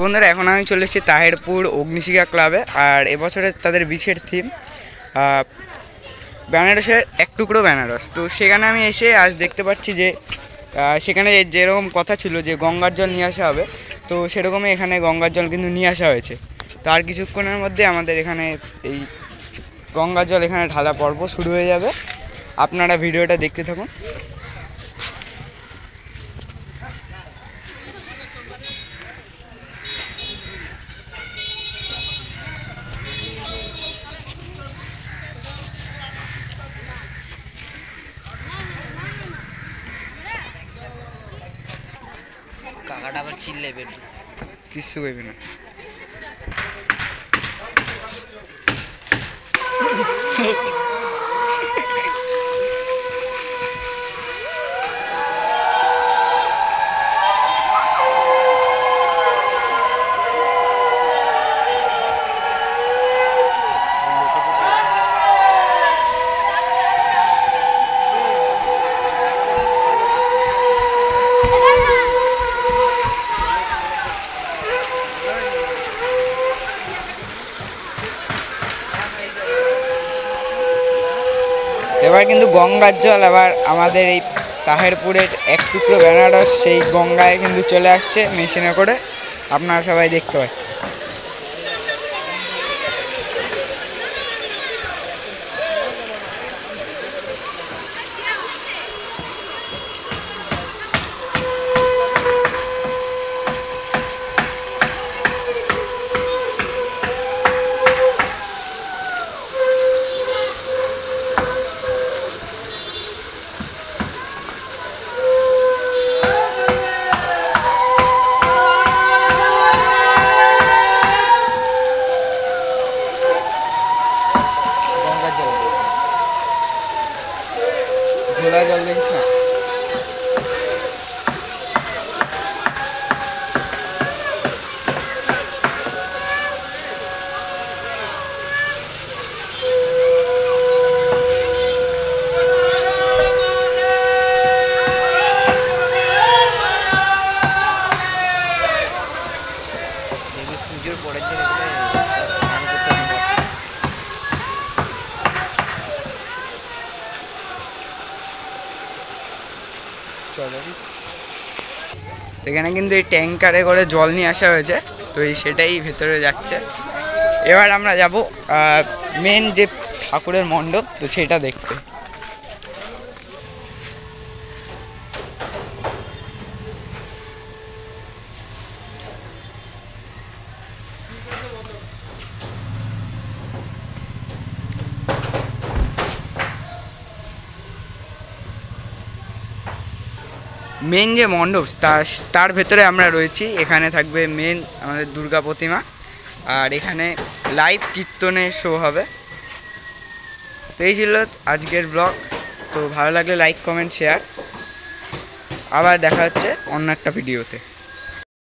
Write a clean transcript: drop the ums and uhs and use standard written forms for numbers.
বন্ধুরা, এখন আমি চলে এসেছি তাহেরপুর অগ্নিশিখা ক্লাবে। আর এবছরের তাদের বিশেষ থিম বেনারসের এক টুকরো বেনারস। তো সেখানে আমি এসে আজ দেখতে পাচ্ছি যে সেখানে যেরকম কথা ছিল যে গঙ্গার জল নিয়ে আসা হবে, তো সেরকমই এখানে গঙ্গার জল কিন্তু নিয়ে আসা হয়েছে। তো আর কিছুক্ষণের মধ্যে আমাদের এখানে এই গঙ্গার জল এখানে ঢালা পর্ব শুরু হয়ে যাবে। আপনারা ভিডিওটা দেখতে থাকুন। কাকাটা আবার চিল্লে বের কিচ্ছু কইবে না। এবার কিন্তু গঙ্গার জল আবার আমাদের এই তাহেরপুরের এক টুকরো বেনারস সেই গঙ্গায় কিন্তু চলে আসছে মেশিনে করে, আপনারা সবাই দেখতে পাচ্ছেন। গঙ্গার জল ঘোলা জল দেখছ না? পুজোর পরের দিন স্নান করতে হবে। এখানে কিন্তু এই ট্যাঙ্কারে করে জল নিয়ে আসা হয়েছে, তো এই সেটাই ভেতরে যাচ্ছে। এবার আমরা যাব মেন যে ঠাকুরের মণ্ডপ, তো সেটা দেখতে। মেন যে মণ্ডপ তার ভেতরে আমরা রয়েছি। এখানে থাকবে মেন আমাদের দুর্গা প্রতিমা, আর এখানে লাইভ কীর্তনের শো হবে। তো এই ছিল আজকের ব্লগ। তো ভালো লাগলে লাইক, কমেন্ট, শেয়ার। আবার দেখা হচ্ছে অন্য একটা ভিডিওতে।